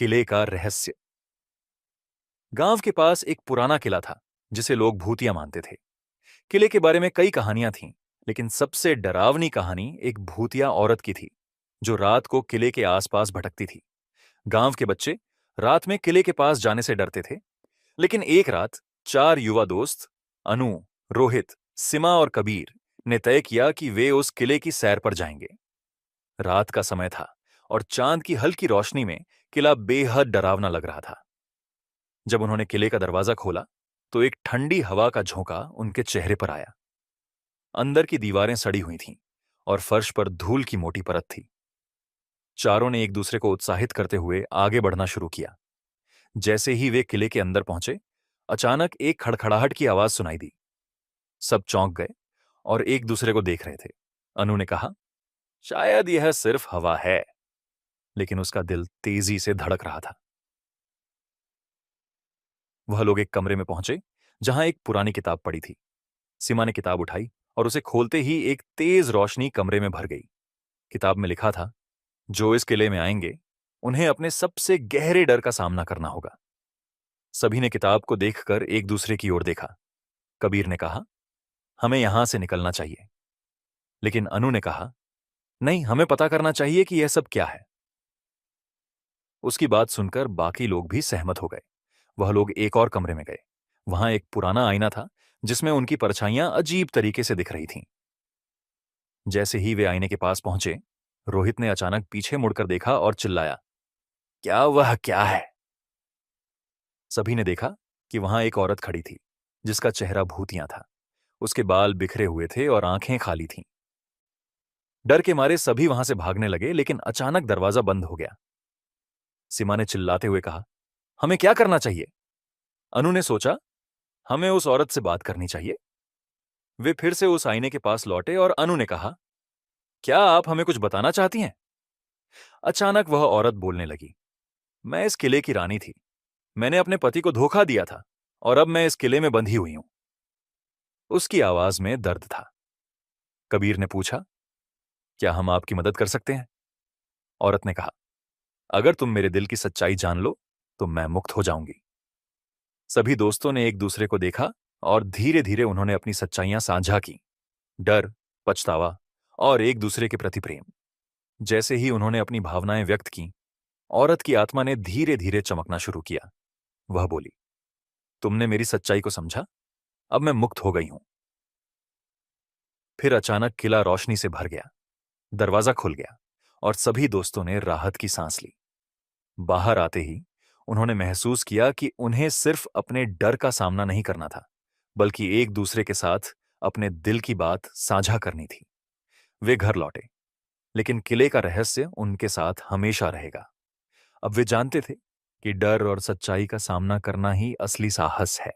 किले का रहस्य। गांव के पास एक पुराना किला था जिसे लोग भूतिया मानते थे। किले के बारे में कई कहानियां थीं, लेकिन सबसे डरावनी कहानी एक भूतिया औरत की थी जो रात को किले के आसपास भटकती थी। गांव के बच्चे रात में किले के पास जाने से डरते थे, लेकिन एक रात चार युवा दोस्त अनु, रोहित, सिमा और कबीर ने तय किया कि वे उस किले की सैर पर जाएंगे। रात का समय था और चांद की हल्की रोशनी में किला बेहद डरावना लग रहा था। जब उन्होंने किले का दरवाजा खोला तो एक ठंडी हवा का झोंका उनके चेहरे पर आया। अंदर की दीवारें सड़ी हुई थीं और फर्श पर धूल की मोटी परत थी। चारों ने एक दूसरे को उत्साहित करते हुए आगे बढ़ना शुरू किया। जैसे ही वे किले के अंदर पहुंचे, अचानक एक खड़खड़ाहट की आवाज सुनाई दी। सब चौंक गए और एक दूसरे को देख रहे थे। अनु ने कहा, शायद यह सिर्फ हवा है, लेकिन उसका दिल तेजी से धड़क रहा था। वह लोग एक कमरे में पहुंचे जहां एक पुरानी किताब पड़ी थी। सीमा ने किताब उठाई और उसे खोलते ही एक तेज रोशनी कमरे में भर गई। किताब में लिखा था, जो इस किले में आएंगे उन्हें अपने सबसे गहरे डर का सामना करना होगा। सभी ने किताब को देखकर एक दूसरे की ओर देखा। कबीर ने कहा, हमें यहां से निकलना चाहिए। लेकिन अनु ने कहा, नहीं, हमें पता करना चाहिए कि यह सब क्या है। उसकी बात सुनकर बाकी लोग भी सहमत हो गए। वह लोग एक और कमरे में गए। वहां एक पुराना आईना था जिसमें उनकी परछाइयां अजीब तरीके से दिख रही थीं। जैसे ही वे आईने के पास पहुंचे, रोहित ने अचानक पीछे मुड़कर देखा और चिल्लाया, क्या है? सभी ने देखा कि वहां एक औरत खड़ी थी जिसका चेहरा भूतिया था। उसके बाल बिखरे हुए थे और आंखें खाली थीं। डर के मारे सभी वहां से भागने लगे, लेकिन अचानक दरवाजा बंद हो गया। सीमा ने चिल्लाते हुए कहा, हमें क्या करना चाहिए? अनु ने सोचा, हमें उस औरत से बात करनी चाहिए। वे फिर से उस आईने के पास लौटे और अनु ने कहा, क्या आप हमें कुछ बताना चाहती हैं? अचानक वह औरत बोलने लगी, मैं इस किले की रानी थी। मैंने अपने पति को धोखा दिया था और अब मैं इस किले में बंधी हुई हूं। उसकी आवाज में दर्द था। कबीर ने पूछा, क्या हम आपकी मदद कर सकते हैं? औरत ने कहा, अगर तुम मेरे दिल की सच्चाई जान लो तो मैं मुक्त हो जाऊंगी। सभी दोस्तों ने एक दूसरे को देखा और धीरे धीरे उन्होंने अपनी सच्चाइयां साझा की। डर, पछतावा और एक दूसरे के प्रति प्रेम। जैसे ही उन्होंने अपनी भावनाएं व्यक्त की, औरत की आत्मा ने धीरे धीरे चमकना शुरू किया। वह बोली, तुमने मेरी सच्चाई को समझा, अब मैं मुक्त हो गई हूं। फिर अचानक किला रोशनी से भर गया। दरवाजा खुल गया और सभी दोस्तों ने राहत की सांस ली। बाहर आते ही उन्होंने महसूस किया कि उन्हें सिर्फ अपने डर का सामना नहीं करना था, बल्कि एक दूसरे के साथ अपने दिल की बात साझा करनी थी। वे घर लौटे, लेकिन किले का रहस्य उनके साथ हमेशा रहेगा। अब वे जानते थे कि डर और सच्चाई का सामना करना ही असली साहस है।